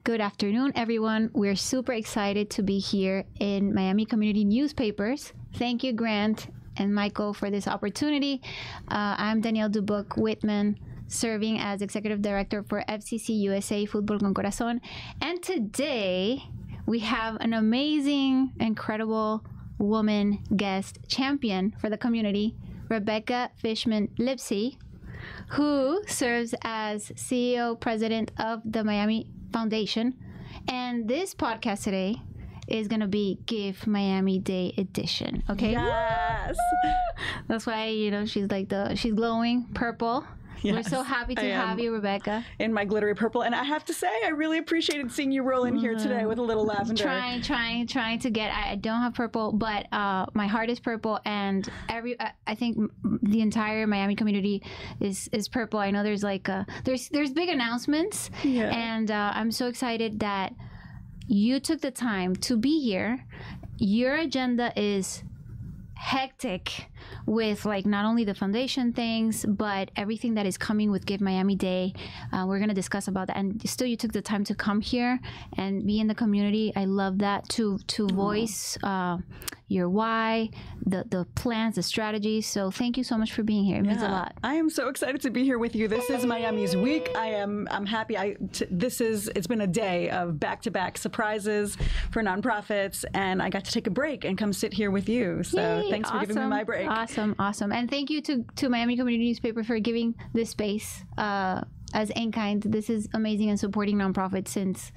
Good afternoon, everyone. We're super excited to be here in Miami Community Newspapers. Thank you, Grant and Michael, for this opportunity. I'm Danielle Dubuc-Wightman, serving as Executive Director for FCC USA Fútbol con Corazón. And today, we have an amazing, incredible woman guest champion for the community, Rebecca Fishman Lipsey, who serves as CEO, President of the Miami Foundation. And this podcast today is going to be Give Miami Day edition. Okay? Yes. That's why, she's she's glowing purple. Yes, we're so happy to have you, Rebecca. In my glittery purple. And I have to say, I really appreciated seeing you roll in here today with a little lavender. Trying to get, I don't have purple, but my heart is purple, and I think the entire Miami community is purple. I know there's there's big announcements, and I'm so excited that you took the time to be here. Your agenda is hectic with not only the foundation things, but everything that is coming with Give Miami Day. We're going to discuss about that, and still you took the time to come here and be in the community. I love that, to voice your why, the plans, the strategies. So thank you so much for being here. It means a lot. I am so excited to be here with you. This is Miami's week. I'm happy. It's been a day of back-to-back surprises for nonprofits, and I got to take a break and come sit here with you. So thanks for giving me my break. Awesome. And thank you to Miami Community Newspaper for giving this space as in-kind. This is amazing, and supporting nonprofits since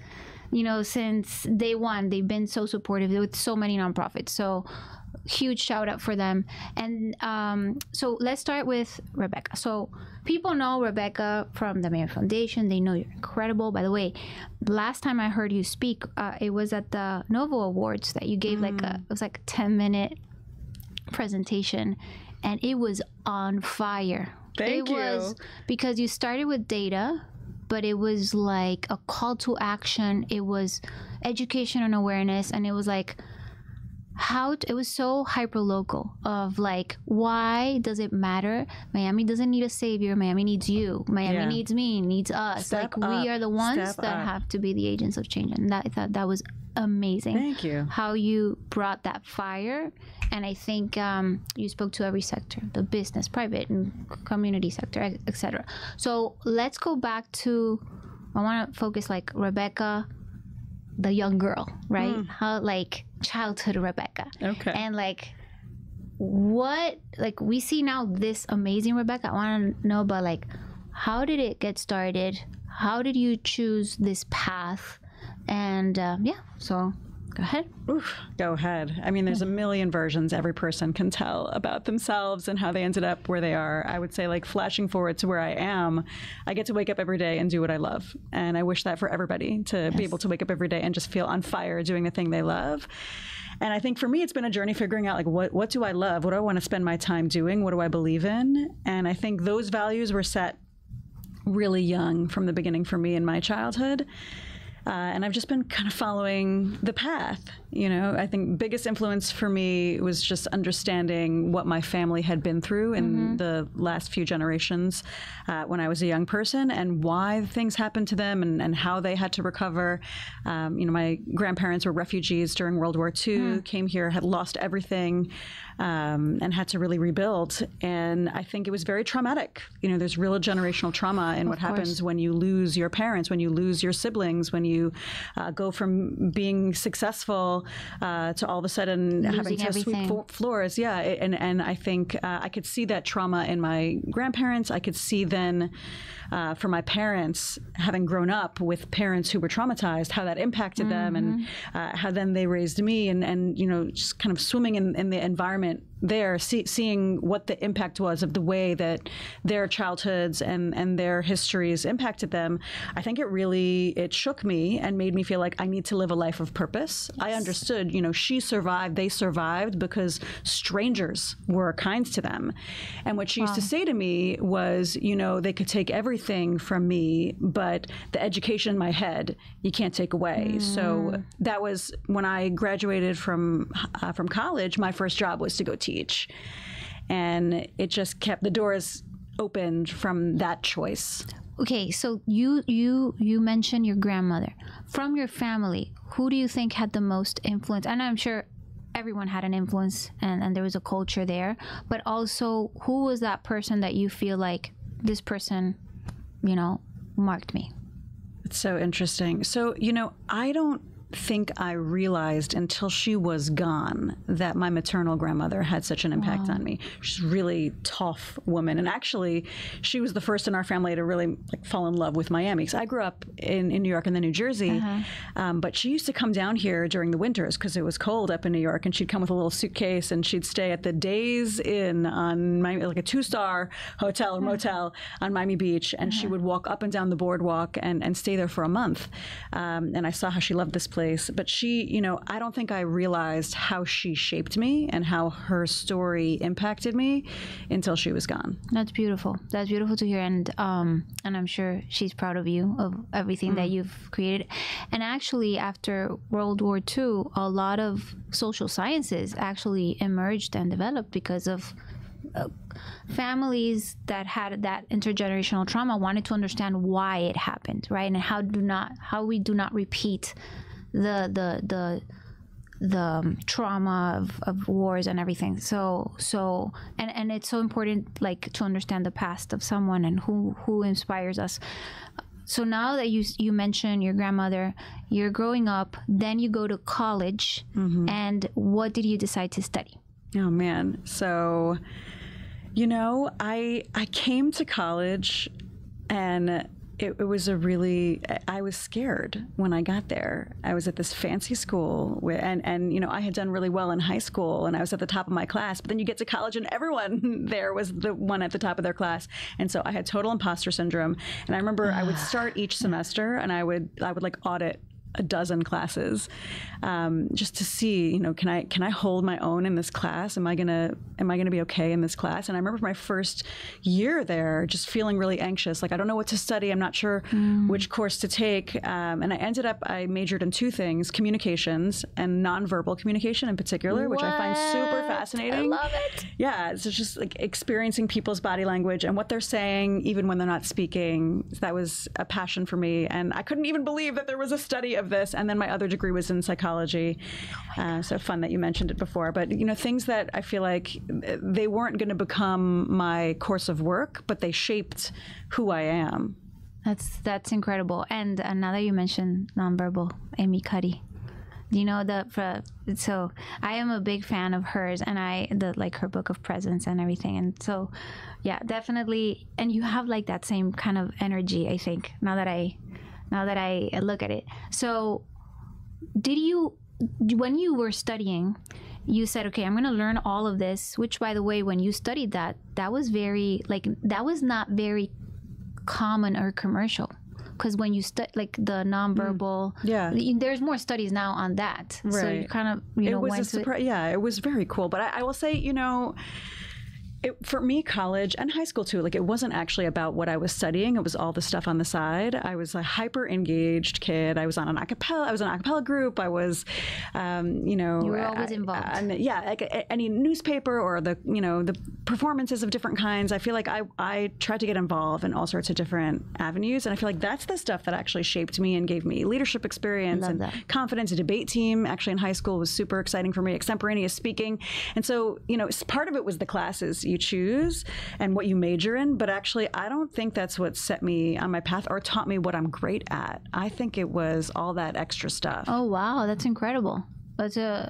day one. They've been so supportive with so many nonprofits. So huge shout out for them. And so let's start with Rebecca. So people know Rebecca from the Miami Foundation. They know you're incredible. By the way, last time I heard you speak, it was at the Novo Awards that you gave it was like a 10-minute presentation, and it was on fire. Thank you. It was because you started with data, but it was like a call to action. It was education and awareness, and it was it was so hyper local of why does it matter? Miami doesn't need a savior. Miami needs you. Miami needs me, needs us. We are the ones that have to be the agents of change. And I thought that was amazing. Thank you. How you brought that fire. And I think you spoke to every sector, the business, private, and community sector, etc. So let's go back to, I want to focus Rebecca, the young girl, right? How childhood Rebecca. Okay. And what we see now this amazing Rebecca. I want to know about how did it get started? How did you choose this path? And so go ahead. Oof, go ahead. I mean, there's a million versions every person can tell about themselves and how they ended up where they are. I would say flashing forward to where I am, I get to wake up every day and do what I love. And I wish that for everybody to be able to wake up every day and just feel on fire doing the thing they love. And I think for me, it's been a journey figuring out what do I love? What do I want to spend my time doing? What do I believe in? And I think those values were set really young from the beginning for me in my childhood. And I've just been kind of following the path. I think biggest influence for me was just understanding what my family had been through in the last few generations when I was a young person, and why things happened to them, and how they had to recover. My grandparents were refugees during World War II, came here, had lost everything, and had to really rebuild. And I think it was very traumatic. There's real generational trauma in what happens when you lose your parents, when you lose your siblings, when you go from being successful to all of a sudden having to sweep floors. Yeah. And I think I could see that trauma in my grandparents. I could see then for my parents, having grown up with parents who were traumatized, how that impacted them, and how then they raised me, and just kind of swimming in the environment there, seeing what the impact was of the way that their childhoods and their histories impacted them. I think it shook me and made me feel like I need to live a life of purpose. Yes. I understood, she survived, they survived because strangers were kind to them. And what she used to say to me was, they could take everything from me, but the education in my head, you can't take away. So that was when I graduated from college. My first job was to go teach, and it just kept the doors opened from that choice. okay, so you mentioned your grandmother. From your family, who do you think had the most influence? And I'm sure everyone had an influence, and there was a culture there, but also who was that person that you feel like this person, you know, marked me? It's so interesting. So, you know, I don't think I realized until she was gone that my maternal grandmother had such an impact on me. She's a really tough woman. And actually, she was the first in our family to really like fall in love with Miami. Because I grew up in New York and then New Jersey. But she used to come down here during the winters because it was cold up in New York. And she'd come with a little suitcase and she'd stay at the Days Inn on Miami, like a 2-star hotel or motel on Miami Beach. And she would walk up and down the boardwalk and stay there for a month. And I saw how she loved this place. But she, you know, I don't think I realized how she shaped me and how her story impacted me until she was gone. That's beautiful. That's beautiful to hear. And I'm sure she's proud of you, of everything that you've created. And actually, after World War II, a lot of social sciences actually emerged and developed because of families that had that intergenerational trauma wanted to understand why it happened, right? And how we do not repeat the trauma of wars and everything. So and it's so important, like, to understand the past of someone and who inspires us. So now that you mentioned your grandmother, you're growing up, then you go to college, and what did you decide to study? Oh man, so you know, I came to college and it was I was scared when I got there. I was at this fancy school and you know, I had done really well in high school and I was at the top of my class, but then you get to college and everyone there was the one at the top of their class. And so I had total imposter syndrome. And I remember I would start each semester and I would like audit a dozen classes, just to see, you know, can I hold my own in this class? Am I gonna be okay in this class? And I remember my first year there, just feeling really anxious. Like, I don't know what to study. I'm not sure which course to take. And I majored in 2 things: communications and nonverbal communication in particular, which I find super fascinating. I love it. Yeah, it's just like experiencing people's body language and what they're saying, even when they're not speaking. That was a passion for me, and I couldn't even believe that there was a study of this. And then my other degree was in psychology. So fun that you mentioned it before. But, you know, things that I feel like they weren't going to become my course of work, but they shaped who I am. That's incredible. And now that you mentioned nonverbal, Amy Cuddy, you know, so I am a big fan of hers, and like her book of presence and everything. And so, yeah, definitely. And you have like that same kind of energy, I think, now that I look at it. So when you were studying, you said, okay, I'm going to learn all of this, which, by the way, when you studied that was not very common or commercial. Because when you study, like, the nonverbal, there's more studies now on that. Right. So you kind of, you know, went to it. Yeah, it was very cool. But I will say, you know, for me, college and high school too, like, it wasn't actually about what I was studying. It was all the stuff on the side. I was a hyper engaged kid. I was on an acapella group. I was, you know, you were always involved. Like any newspaper or the performances of different kinds. I feel like I tried to get involved in all sorts of different avenues. And I feel like that's the stuff that actually shaped me and gave me leadership experience and confidence. A debate team actually in high school was super exciting for me, extemporaneous speaking. And so, you know, part of it was the classes you choose and what you major in, but actually I don't think that's what set me on my path or taught me what I'm great at. I think it was all that extra stuff. Oh wow, that's incredible. So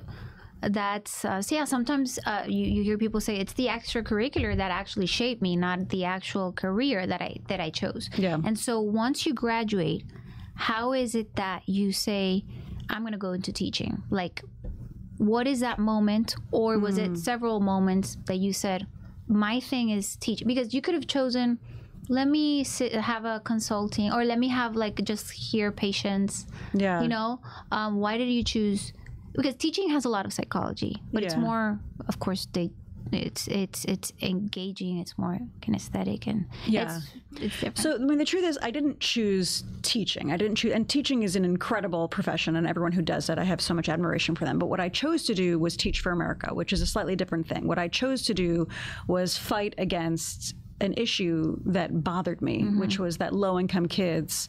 yeah, sometimes you hear people say it's the extracurricular that actually shaped me, not the actual career that I chose. Yeah. And so once you graduate, how is it that you say, I'm going to go into teaching? Like, what is that moment, or was it several moments that you said, my thing is teach? Because you could have chosen, let me have a consulting, or let me have like just hear patients. Yeah. You know, why did you choose? Because teaching has a lot of psychology, but it's more, of course, it's engaging. It's more kinesthetic, and it's different. So, I mean, the truth is, I didn't choose teaching. And teaching is an incredible profession, and everyone who does it, I have so much admiration for them. But what I chose to do was teach for America, which is a slightly different thing. What I chose to do was fight against an issue that bothered me, which was that low-income kids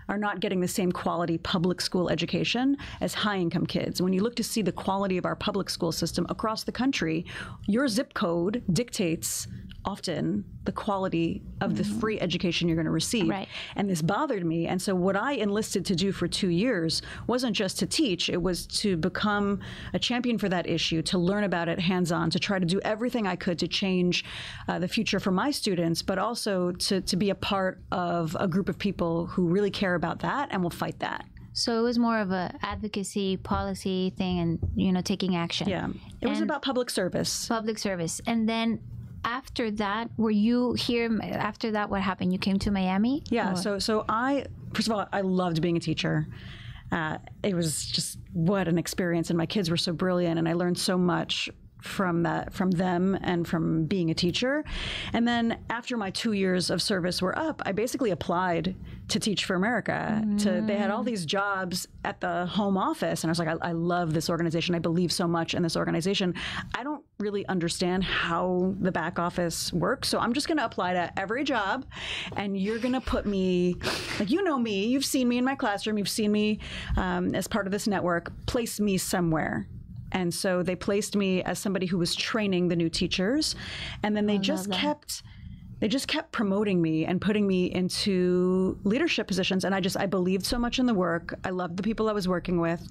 are not getting the same quality public school education as high-income kids. When you look to see the quality of our public school system across the country, your zip code dictates often the quality of the free education you're going to receive. Right. And this bothered me. And so what I enlisted to do for 2 years wasn't just to teach, it was to become a champion for that issue, to learn about it hands-on, to try to do everything I could to change the future for my students, but also to be a part of a group of people who really care about that and will fight that. So it was more of a advocacy policy thing and, you know, taking action. Yeah. It was about public service. Public service. And then after that, were you here? After that, what happened? You came to Miami? Yeah. So I, first of all, I loved being a teacher. It was just what an experience, and my kids were so brilliant, and I learned so much from them and from being a teacher. And then after my 2 years of service were up, I basically applied to Teach for America. They had all these jobs at the home office, and I was like, I love this organization. I believe so much in this organization. I don't really understand how the back office works, so I'm just going to apply to every job, and you're going to put me, like, you know me, you've seen me in my classroom, you've seen me as part of this network, place me somewhere. And so they placed me as somebody who was training the new teachers, and then they just kept promoting me and putting me into leadership positions. And I believed so much in the work. I loved the people I was working with.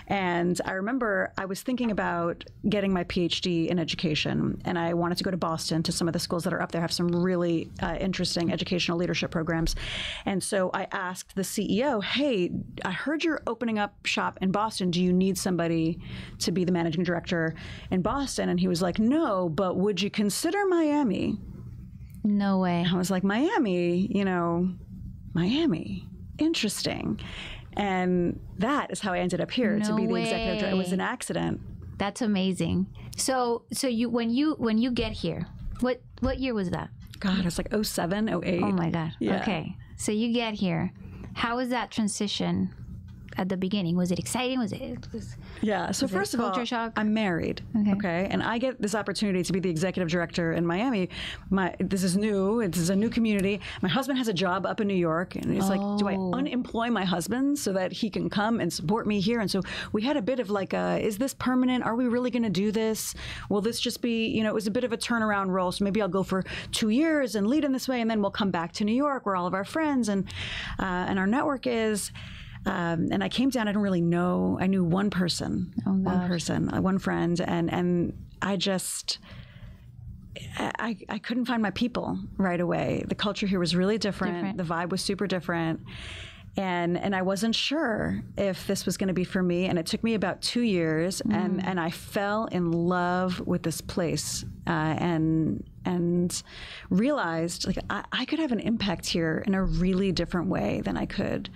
And I remember I was thinking about getting my PhD in education, and I wanted to go to Boston to some of the schools that are up there, have some really interesting educational leadership programs. And so I asked the CEO, hey, I heard you're opening up shop in Boston. Do you need somebody to be the managing director in Boston? And he was like, no, but would you consider Miami? No way. I was like, Miami, Miami, interesting. And that is how I ended up here to be the executive director. It was an accident. That's amazing. So you when you get here, what year was that? God, it was like 07, 08. Oh my God. Yeah. Okay. So you get here. How was that transition at the beginning? Was it exciting? Yeah. So first of all, shock? I'm married. Okay. And I get this opportunity to be the executive director in Miami. This is new. This is a new community. My husband has a job up in New York, and it's like, do I unemploy my husband so that he can come and support me here? And so we had a bit of like, is this permanent? Are we really going to do this? Will this just be, it was a bit of a turnaround role. So maybe I'll go for 2 years and lead in this way, and then we'll come back to New York where all of our friends and our network is. And I came down, I didn't really know. I knew one person, one friend, and I just, I couldn't find my people right away. The culture here was really different. The vibe was super different. And I wasn't sure if this was going to be for me. And it took me about 2 years, and I fell in love with this place, and realized like I could have an impact here in a really different way than I could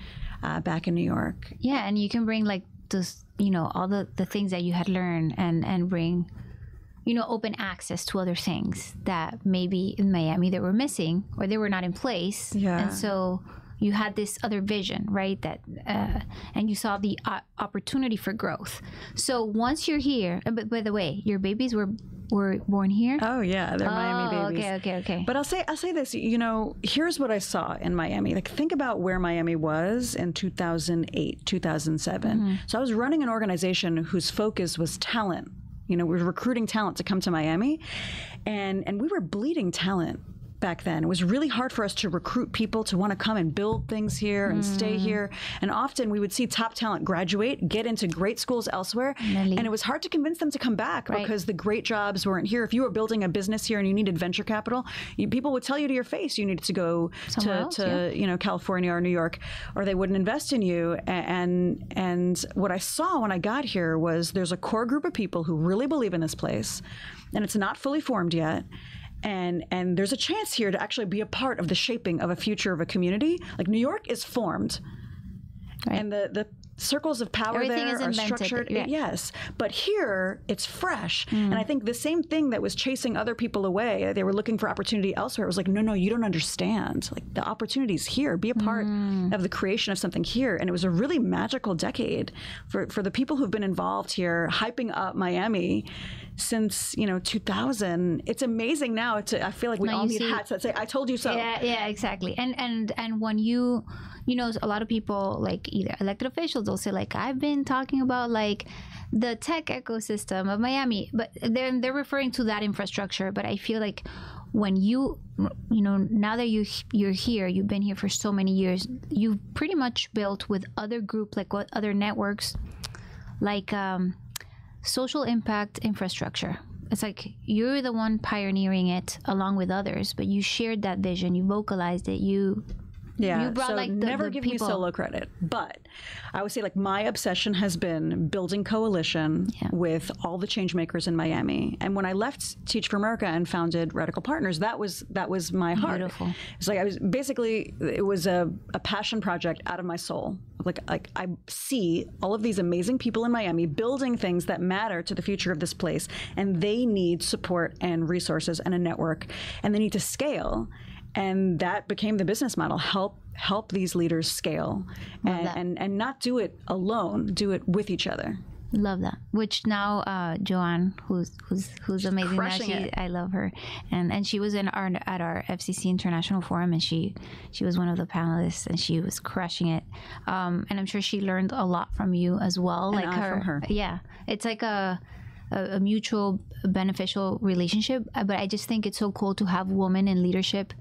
back in New York. Yeah, and you can bring like this, all the things that you had learned and bring, open access to other things that maybe in Miami they were missing or they were not in place. Yeah. And so you had this other vision, right? That and you saw the opportunity for growth. So once you're here, but by the way, your babies were born here? Oh yeah, they're Miami babies. Okay. But I'll say this, here's what I saw in Miami. Like, think about where Miami was in 2008, 2007. So I was running an organization whose focus was talent. We were recruiting talent to come to Miami, and we were bleeding talent back then. It was really hard for us to recruit people to want to come and build things here and stay here. And often we would see top talent graduate, get into great schools elsewhere, and it was hard to convince them to come back because the great jobs weren't here. If you were building a business here and you needed venture capital, people would tell you to your face you needed to go to California or New York, or they wouldn't invest in you. And what I saw when I got here was there's a core group of people who really believe in this place, and it's not fully formed yet. And there's a chance here to actually be a part of the shaping of a future of a community. Like, New York is formed. Right. And the circles of power Everything there is are invented. structured. Yeah. Yes. But here, it's fresh. And I think the same thing that was chasing other people away, they were looking for opportunity elsewhere. It was like, no, you don't understand. Like, the opportunity's here. Be a part of the creation of something here. And it was a really magical decade for the people who've been involved here, hyping up Miami since 2000. It's amazing now. I feel like we all need hats that say, I told you so. Yeah, exactly. And when a lot of people, like either elected officials, they'll say like, I've been talking about like the tech ecosystem of Miami, but they're referring to that infrastructure. But I feel like when now that you're here, you've been here for so many years, you've pretty much built with other group, like what other networks, like social impact infrastructure. It's like you're the one pioneering it along with others, but you shared that vision, you vocalized it, you brought so like never give people. me solo credit, but I would say like my obsession has been building coalition with all the change makers in Miami. And when I left Teach for America and founded Radical Partners, that was my heart. Beautiful. It's like it was a passion project out of my soul. Like I see all of these amazing people in Miami building things that matter to the future of this place, and they need support and resources and a network, and they need to scale. And that became the business model. Help these leaders scale and not do it alone, do it with each other. Love that. Which now Joanne, who's amazing now, I love her. And she was at our FCC International Forum, and she was one of the panelists, and she was crushing it. And I'm sure she learned a lot from you as well. And from her. Yeah. It's like a mutual beneficial relationship. But I just think it's so cool to have women in leadership,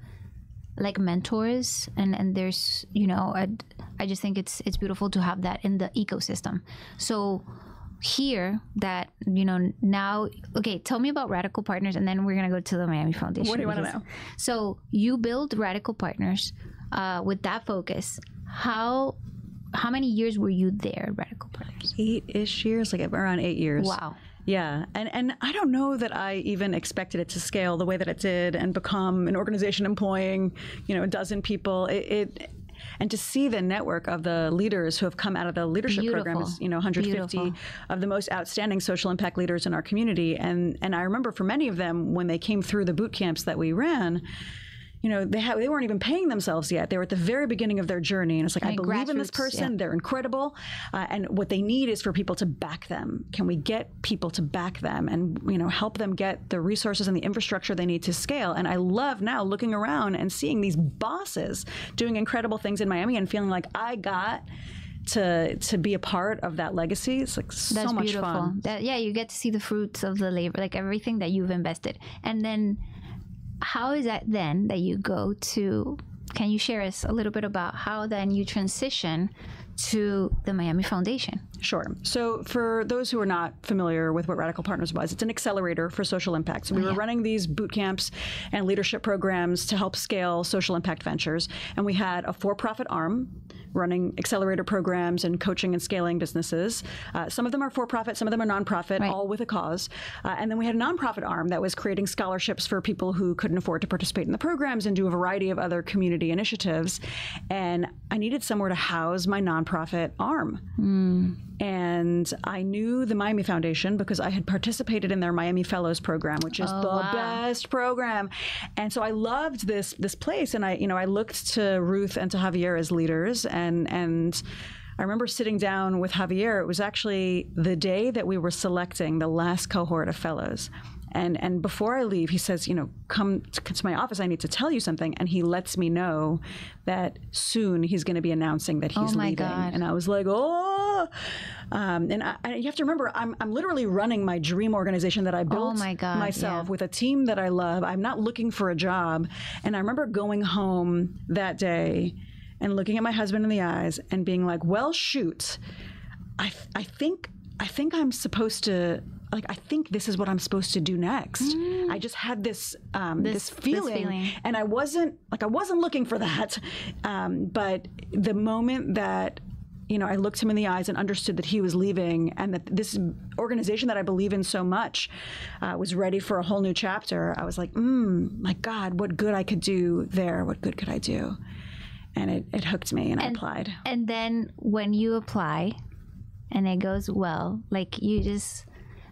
like mentors, and there's I just think it's beautiful to have that in the ecosystem. So here that now, okay, tell me about Radical Partners, and then we're gonna go to the Miami Foundation. What do you want to know? So you build Radical Partners with that focus. How many years were you there at Radical Partners? 8-ish years, like around 8 years. Wow. Yeah, and I don't know that I even expected it to scale the way that it did and become an organization employing, a dozen people. And to see the network of the leaders who have come out of the leadership program is, 150 Beautiful. of the most outstanding social impact leaders in our community. And I remember for many of them, when they came through the boot camps that we ran, they weren't even paying themselves yet. They were at the very beginning of their journey. And it's like, I believe in this person. They're incredible. And what they need is for people to back them. Can we get people to back them and, help them get the resources and the infrastructure they need to scale? And I love now looking around and seeing these bosses doing incredible things in Miami and feeling like I got to be a part of that legacy. It's like so much fun. You get to see the fruits of the labor, like everything that you've invested. And then how is that then that you go to, can you share us a little bit about how then you transition to the Miami Foundation? Sure. So for those who are not familiar with what Radical Partners was, it's an accelerator for social impact. So we were running these boot camps and leadership programs to help scale social impact ventures. And we had a for-profit arm running accelerator programs and coaching and scaling businesses. Some of them are for-profit, some of them are nonprofit, all with a cause. And then we had a nonprofit arm that was creating scholarships for people who couldn't afford to participate in the programs and do a variety of other community initiatives. And I needed somewhere to house my nonprofit arm. And I knew the Miami Foundation because I had participated in their Miami Fellows program, which is best program. And so I loved this place. And I looked to Ruth and to Javier as leaders. And I remember sitting down with Javier. It was actually the day that we were selecting the last cohort of fellows. And before I leave, he says, come to my office. I need to tell you something. And he lets me know that soon he's going to be announcing that he's leaving. God. And I was like, and you have to remember, I'm literally running my dream organization that I built myself with a team that I love. I'm not looking for a job. And I remember going home that day and looking at my husband in the eyes and being like, well, shoot, I think I'm supposed to, I think this is what I'm supposed to do next. I just had this feeling, and I wasn't looking for that. But the moment that, I looked him in the eyes and understood that he was leaving, and that this organization that I believe in so much was ready for a whole new chapter, I was like, my God, what good I could do there. What good could I do? And it hooked me, and I applied. And then when you apply, and it goes well, like you just,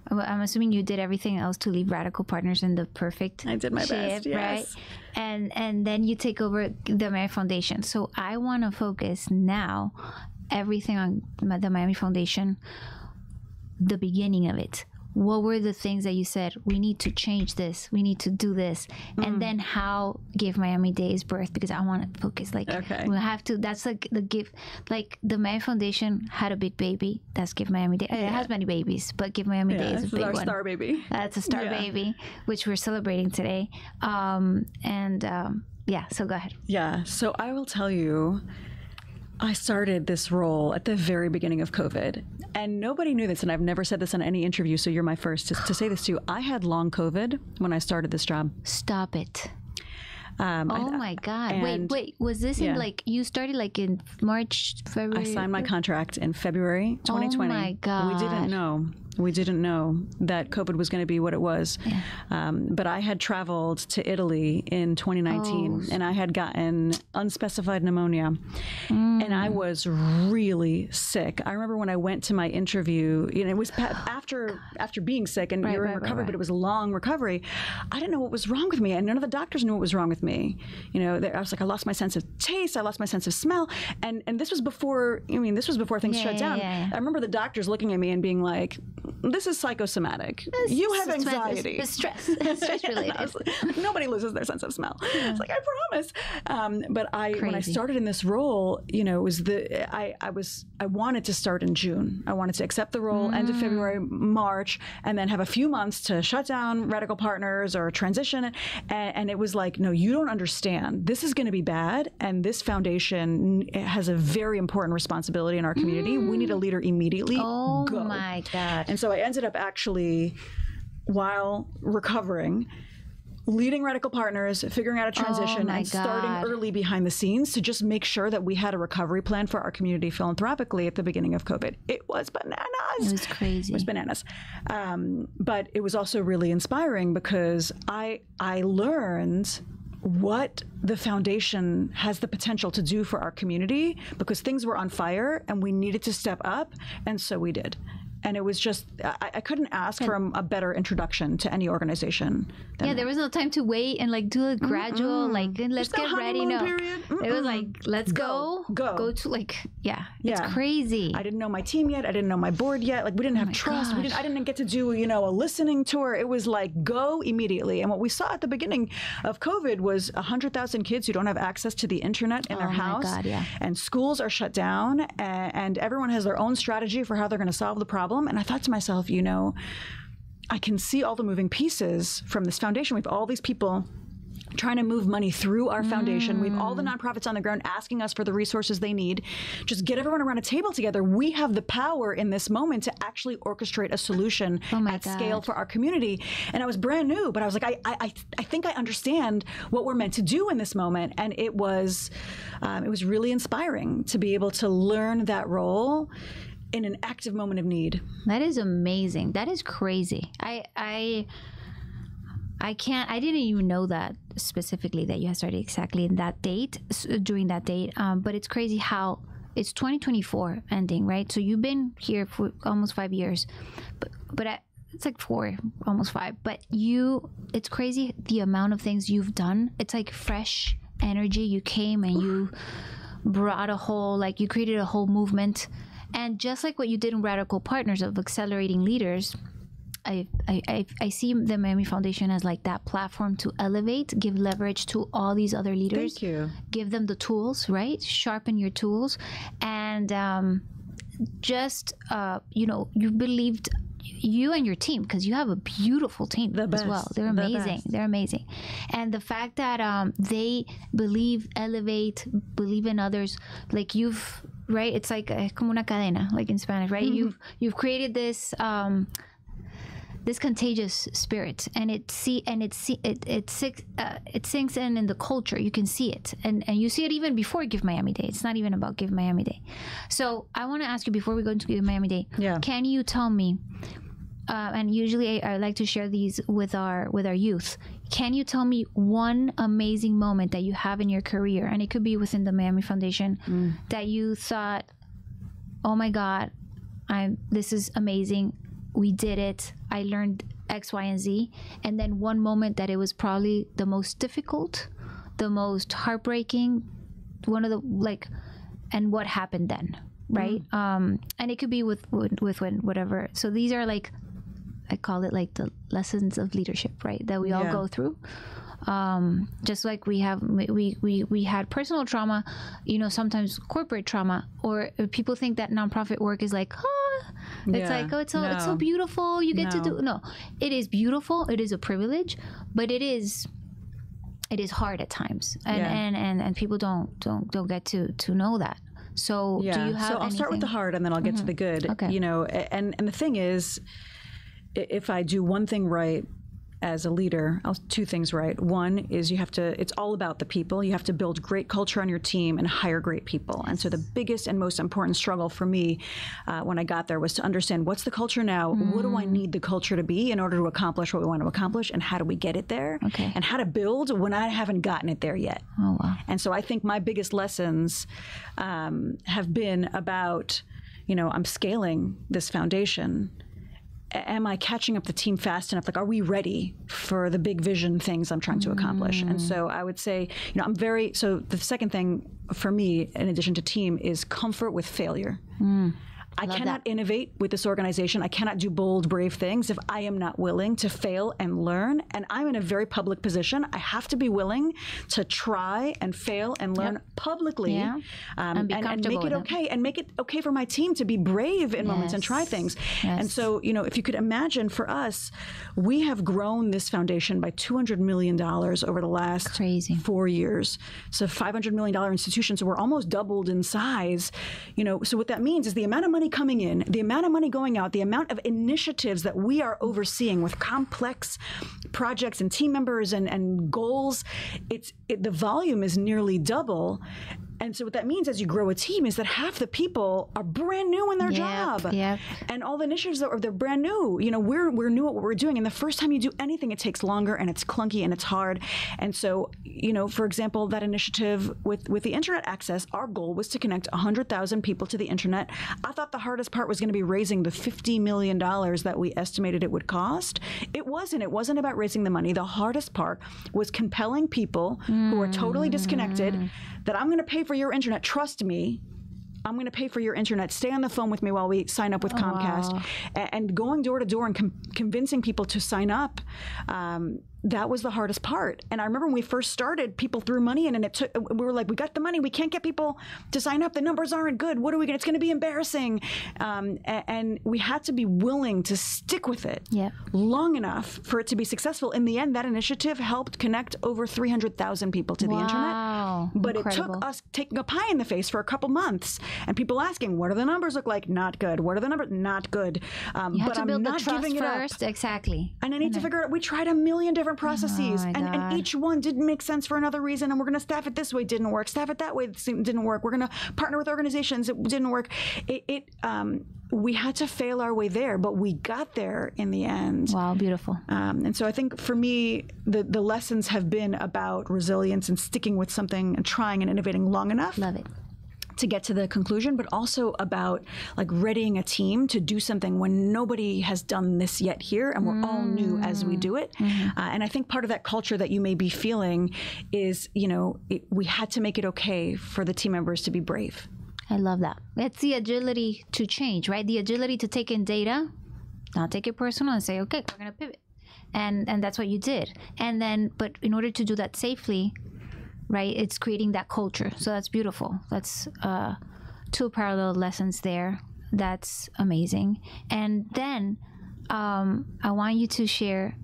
I'm assuming you did everything else to leave Radical Partners in the perfect I did my best, yes. Right? And then you take over the Miami Foundation. So I want to focus now everything on the Miami Foundation, the beginning of it. What were the things that you said, we need to change this, we need to do this, and then how Give Miami Day is birthed? Because I want to focus, like, we have to, that's like the give, like the Miami Foundation had a big baby, that's Give Miami Day. It has many babies, but Give Miami Day is a big one. That's our star baby. That's a star baby, which we're celebrating today. So go ahead. Yeah, so I will tell you, I started this role at the very beginning of COVID, and nobody knew this, and I've never said this in any interview, so you're my first to say this to you. I had long COVID when I started this job. Stop it. Oh my God. Wait, was this in like, you started like in March, February? I signed my contract in February 2020. Oh my God. We didn't know that COVID was going to be what it was. Yeah. But I had traveled to Italy in 2019 and I had gotten unspecified pneumonia and I was really sick. I remember when I went to my interview, you know, it was after being sick and you're in recovery, but it was a long recovery. I didn't know what was wrong with me, and none of the doctors knew what was wrong with me. You know, I was like, I lost my sense of taste, I lost my sense of smell, and this was before. I mean, this was before things shut down. I remember the doctors looking at me and being like, "This is psychosomatic. You have anxiety. It's stress related. Like, nobody loses their sense of smell." It's like, I promise. But when I started in this role, you know, it was I wanted to start in June. I wanted to accept the role end of February, March, and then have a few months to shut down Radical Partners or transition. And it was like, no, you don't understand. This is going to be bad, and this foundation has a very important responsibility in our community. We need a leader immediately. Oh my God. And so I ended up actually, while recovering, leading Radical Partners, figuring out a transition, and starting early behind the scenes to just make sure that we had a recovery plan for our community philanthropically at the beginning of COVID. It was bananas. It was crazy. It was bananas. But it was also really inspiring because I learned what the foundation has the potential to do for our community, because things were on fire and we needed to step up, and so we did. And it was just, I couldn't ask for a better introduction to any organization. There was no time to wait and like do a gradual, like, let's get ready. No, it was like, let's go to like, it's crazy. I didn't know my team yet. I didn't know my board yet. Like, we didn't have trust. I didn't get to do, you know, a listening tour. It was like, go immediately. And what we saw at the beginning of COVID was 100,000 kids who don't have access to the internet in their house. And schools are shut down, and everyone has their own strategy for how they're going to solve the problem. And I thought to myself, you know, I can see all the moving pieces from this foundation. We have all these people trying to move money through our foundation. We have all the nonprofits on the ground asking us for the resources they need. Just get everyone around a table together. We have the power in this moment to actually orchestrate a solution at scale for our community. And I was brand new, but I was like, I think I understand what we're meant to do in this moment. And it was really inspiring to be able to learn that role in an active moment of need. That is amazing. That is crazy. I didn't even know that specifically, that you had started exactly in that date, during that date. But it's crazy how it's 2024 ending, right? So you've been here for almost 5 years, but it's like 4, almost 5. But it's crazy the amount of things you've done. It's like fresh energy. You came and you brought you created a whole movement. And just like what you did in Radical Partners of accelerating leaders, I see the Miami Foundation as like that platform to elevate, give leverage to all these other leaders. Thank you. Give them the tools, right? Sharpen your tools. And you believed, you and your team, because you have a beautiful team as well. They're amazing. They're amazing. And the fact that they believe, elevate, believe in others, like right? It's like como una cadena, like in Spanish, right? You've created this this contagious spirit, and it sinks in the culture. You can see it, and you see it even before Give Miami Day. It's not even about Give Miami Day. So I want to ask you, before we go into Give Miami Day, can you tell me? And usually I like to share these with our youth. Can you tell me one amazing moment that you have in your career, and it could be within the Miami Foundation, that you thought, oh my God, this is amazing. We did it. I learned X, Y, and Z. And then one moment that it was probably the most difficult, the most heartbreaking, one of the, like, and what happened then, right? And it could be with whatever. So these are like, I call it like the lessons of leadership, right? That we all go through. Just like we had personal trauma, you know, sometimes corporate trauma, or people think that nonprofit work is like, it's like, oh, it's so beautiful. You get to do, it is beautiful. It is a privilege, but it is hard at times. And people don't get to know that. So do you have I'll start with the hard and then I'll get to the good, you know, and the thing is, if I do one thing right as a leader, two things right. One is it's all about the people. You have to build great culture on your team and hire great people. And so the biggest and most important struggle for me when I got there was to understand, what's the culture now? What do I need the culture to be in order to accomplish what we want to accomplish? And how do we get it there? And how to build when I haven't gotten it there yet. Oh, wow. And so I think my biggest lessons have been about, you know, I'm scaling this foundation. Am I catching up the team fast enough? Like, are we ready for the big vision things I'm trying to accomplish? And so I would say, you know, so the second thing for me, in addition to team, is comfort with failure. I cannot innovate with this organization. I cannot do bold, brave things if I am not willing to fail and learn. And I'm in a very public position. I have to be willing to try and fail and learn publicly, and make it okay, and make it okay for my team to be brave in moments and try things. And so, you know, if you could imagine, for us, we have grown this foundation by $200 million over the last 4 years. So $500 million institution. So we're almost doubled in size. You know, so what that means is the amount of money coming in, the amount of money going out, the amount of initiatives that we are overseeing with complex projects and team members and goals, the volume is nearly double. And so what that means as you grow a team is that half the people are brand new in their job. And all the initiatives they're brand new. You know, we're new at what we're doing. And the first time you do anything, it takes longer and it's clunky and it's hard. And so, you know, for example, that initiative with the internet access, our goal was to connect 100,000 people to the internet. I thought the hardest part was going to be raising the $50 million that we estimated it would cost. It wasn't. It wasn't about raising the money. The hardest part was compelling people who are totally disconnected that I'm going to pay for your internet. Trust me, I'm going to pay for your internet. Stay on the phone with me while we sign up with Comcast. And going door to door and convincing people to sign up. That was the hardest part. And I remember when we first started, people threw money in, and we were like, we got the money. We can't get people to sign up. The numbers aren't good. What are we going to, it's going to be embarrassing. And we had to be willing to stick with it long enough for it to be successful. In the end, that initiative helped connect over 300,000 people to the internet. But it took us taking a pie in the face for a couple months and people asking, what do the numbers look like? Not good. What are the numbers? Not good. But I'm not giving it up. Exactly. And I need to figure out, we tried a million different processes, and each one didn't make sense for another reason, and we're going to staff it this way, didn't work, staff it that way, didn't work, we're going to partner with organizations, it didn't work. We had to fail our way there, but we got there in the end. Wow, beautiful. And so I think for me, the lessons have been about resilience and sticking with something and trying and innovating long enough. Love it. To get to the conclusion, but also about like readying a team to do something when nobody has done this yet here, and we're all new as we do it. And I think part of that culture that you may be feeling is, you know, we had to make it okay for the team members to be brave. I love that. It's the agility to change, right? The agility to take in data, not take it personal, and say, okay, we're going to pivot. And that's what you did. And then, but in order to do that safely, right, it's creating that culture. So that's beautiful. That's two parallel lessons there. That's amazing. And then I want you to share,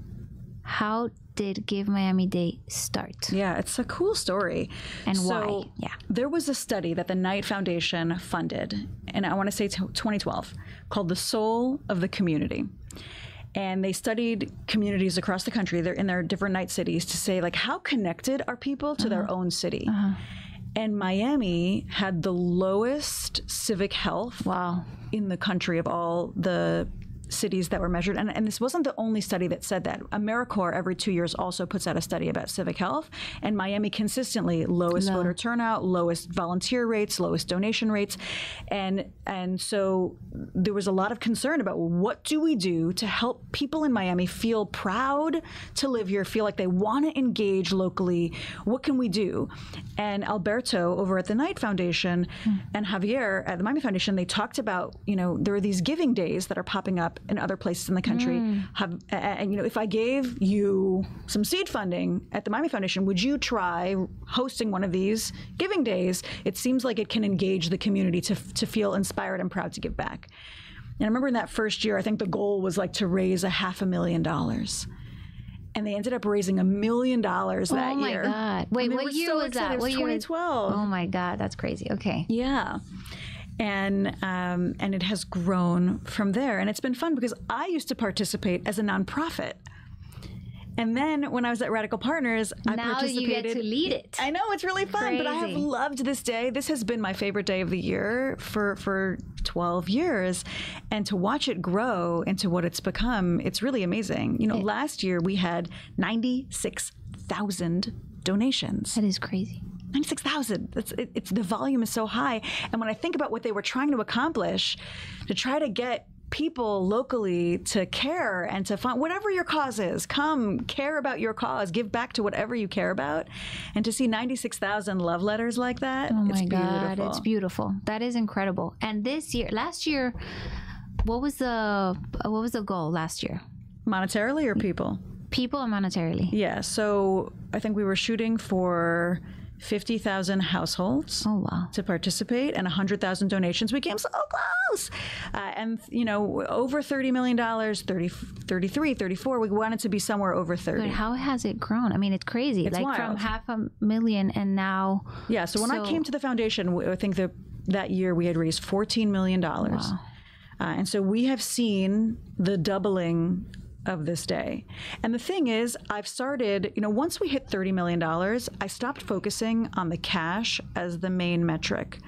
how did Give Miami Day start? Yeah, it's a cool story. And why? Yeah. There was a study that the Knight Foundation funded, and I want to say 2012, called The Soul of the Community. And they studied communities across the country. They're in their different Knight cities to say, like, how connected are people to their own city? And Miami had the lowest civic health in the country of all the cities that were measured, and this wasn't the only study that said that. AmeriCorps every 2 years also puts out a study about civic health, and Miami consistently lowest voter turnout, lowest volunteer rates, lowest donation rates, and so there was a lot of concern about what do we do to help people in Miami feel proud to live here, feel like they want to engage locally. What can we do? And Alberto over at the Knight Foundation and Javier at the Miami Foundation, they talked about, there are these giving days that are popping up in other places in the country. And if I gave you some seed funding at the Miami Foundation, would you try hosting one of these giving days? It seems like it can engage the community to feel inspired and proud to give back. And I remember in that first year, I think the goal was like to raise $500,000. And they ended up raising $1 million that year. Oh my God. Wait, what year was that? It was 2012. Oh my God, that's crazy. Okay. Yeah. And it has grown from there. And it's been fun because I used to participate as a nonprofit. And then when I was at Radical Partners, I participated. Now you get to lead it. I know, it's really fun, Crazy. But I have loved this day. This has been my favorite day of the year for 12 years. And to watch it grow into what it's become, it's really amazing. Last year we had 96,000 donations. That is crazy. 96,000. It's the volume is so high. And when I think about what they were trying to accomplish, to try to get people locally to care and to find whatever your cause is, come care about your cause, give back to whatever you care about, and to see 96,000 love letters like that, oh my it's God, beautiful. It's beautiful. That is incredible. And last year, what was the goal last year? Monetarily or people? People and monetarily. Yeah. So I think we were shooting for 50,000 households to participate and 100,000 donations. We came so close. And, over $30 million, 33, 34. We wanted to be somewhere over 30. But how has it grown? I mean, it's crazy. It's wild. From $500,000 and now. Yeah. So when I came to the foundation, I think that year we had raised $14 million. Wow. And so we have seen the doubling of this day. And the thing is, I've started, once we hit $30 million, I stopped focusing on the cash as the main metric.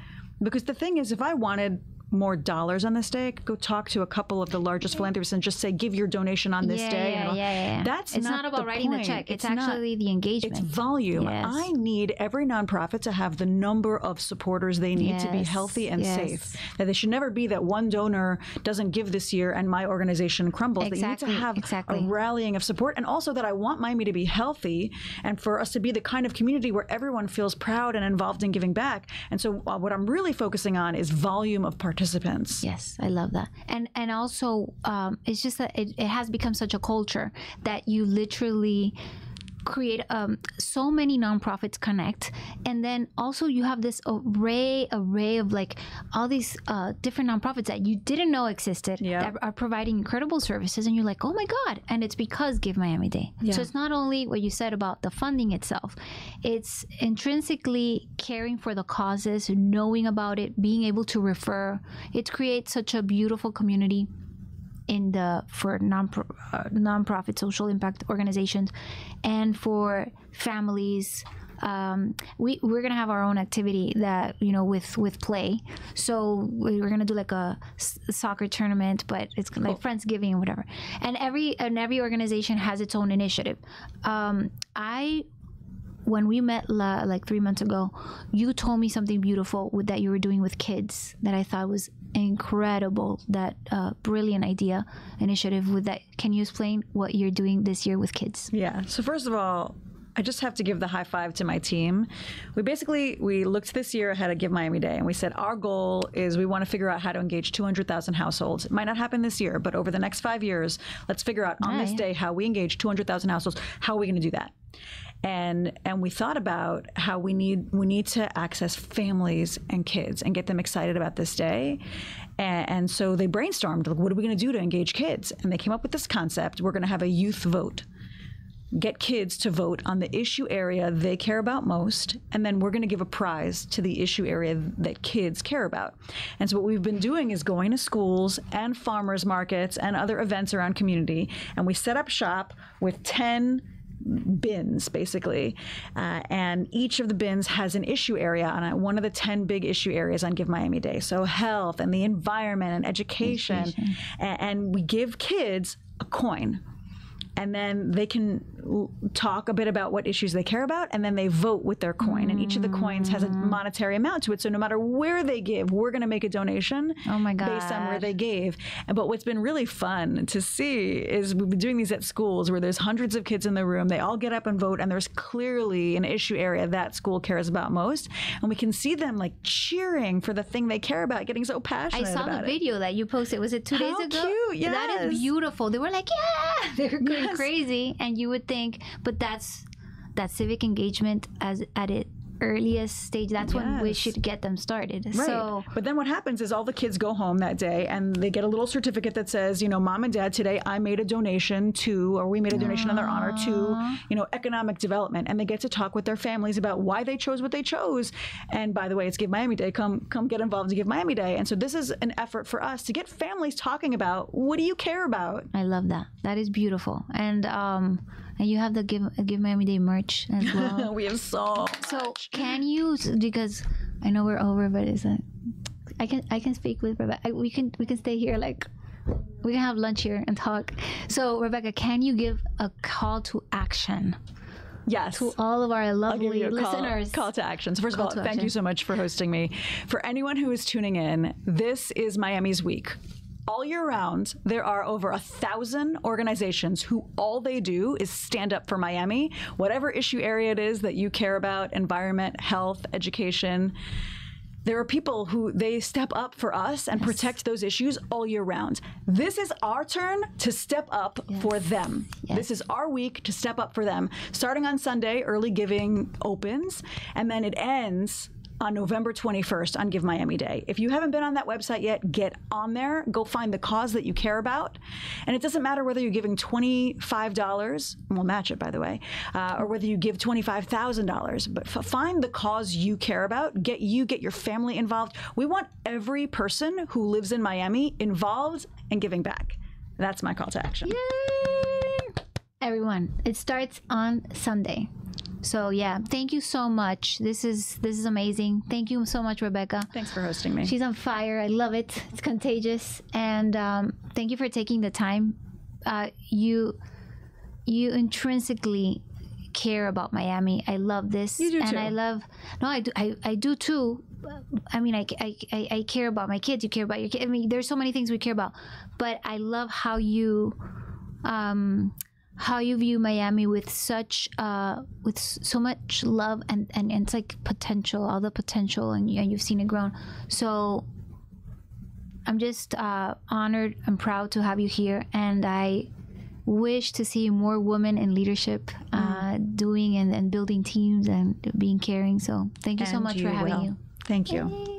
Because the thing is, if I wanted more dollars on this day, I could go talk to a couple of the largest philanthropists and just say, give your donation on this day. Yeah. That's it's not about writing the check. It's actually the engagement. It's volume. Yes. I need every nonprofit to have the number of supporters they need to be healthy and safe. That they should never be that one donor doesn't give this year and my organization crumbles. Exactly. That you need to have a rallying of support, and also that I want Miami to be healthy and for us to be the kind of community where everyone feels proud and involved in giving back. And so what I'm really focusing on is volume of participants. Yes, I love that. And also, it's just that it has become such a culture that you literally create so many nonprofits connect, and then also you have this array of like all these different nonprofits that you didn't know existed that are providing incredible services, and you're like, oh my God. And it's because Give Miami Day. So it's not only what you said about the funding itself, it's intrinsically caring for the causes, knowing about it, being able to refer. It creates such a beautiful community for nonprofit social impact organizations and for families. We're gonna have our own activity that with play. So we're gonna do like a soccer tournament, but it's like Friendsgiving and whatever. And every organization has its own initiative. When we met like 3 months ago, you told me something beautiful that you were doing with kids that I thought was incredible. That brilliant initiative with that. Can you explain what you're doing this year with kids? Yeah. So first of all, I just have to give the high five to my team. We looked this year ahead at Give Miami Day, and we said our goal is we want to figure out how to engage 200,000 households. It might not happen this year, but over the next 5 years, let's figure out on this day how we engage 200,000 households. How are we going to do that? And we thought about how we need to access families and kids and get them excited about this day. And so they brainstormed, like, what are we going to do to engage kids? And they came up with this concept. We're going to have a youth vote. Get kids to vote on the issue area they care about most, and then we're going to give a prize to the issue area that kids care about. And so what we've been doing is going to schools and farmers markets and other events around community, and we set up shop with 10 bins, basically. And each of the bins has an issue area on it, one of the 10 big issue areas on Give Miami Day. So health and the environment and education. And we give kids a coin. And then they can talk a bit about what issues they care about, and then they vote with their coin. And each of the coins has a monetary amount to it. So no matter where they give, we're going to make a donation based on where they gave. But what's been really fun to see is we've been doing these at schools where there's hundreds of kids in the room. They all get up and vote, and there's clearly an issue area that school cares about most. And we can see them like cheering for the thing they care about, getting so passionate about it. I saw the video that you posted. Was it 2 days ago? Cute, yes. That is beautiful. They were like, yeah! They were going crazy. And you would think, but that's that civic engagement at its earliest stage. That's when we should get them started. Right. So, but then what happens is all the kids go home that day and they get a little certificate that says, you know, Mom and Dad, today I made a donation to, or we made a donation in their honor to, you know, economic development. And they get to talk with their families about why they chose what they chose. And by the way, it's Give Miami Day. Come get involved in Give Miami Day. And so this is an effort for us to get families talking about, what do you care about? I love that. That is beautiful. And you have the Give Miami Day merch as well. We have so much. Can you, because I know we're over, but it's like, I can speak with Rebecca. We can stay here, like we can have lunch here and talk. So Rebecca, can you give a call to action? Yes. To all of our lovely listeners. Call to actions. First of all, thank you so much for hosting me. For anyone who is tuning in, this is Miami's Week. All year round, there are over 1,000 organizations who all they do is stand up for Miami, whatever issue area it is that you care about, environment, health, education. There are people who they step up for us and protect those issues all year round. This is our turn to step up for them. This is our week to step up for them. Starting on Sunday, early giving opens, and then it ends on November 21st on Give Miami Day. If you haven't been on that website yet, get on there. Go find the cause that you care about. And it doesn't matter whether you're giving $25, and we'll match it, by the way, or whether you give $25,000. But find the cause you care about. Get your family involved. We want every person who lives in Miami involved and giving back. That's my call to action. Yay! Everyone, it starts on Sunday. So yeah, thank you so much. This is amazing. Thank you so much, Rebecca. Thanks for hosting me. She's on fire. I love it. It's contagious. And thank you for taking the time. You intrinsically care about Miami. I love this. You do and too. I do too. I mean, I care about my kids. You care about your kids. I mean, there's so many things we care about. But I love how you view Miami with such with so much love and it's like potential, all the potential, and you've seen it grown. So I'm just honored and proud to have you here, and I wish to see more women in leadership doing and building teams and being caring. So thank you so much for having you. Thank you.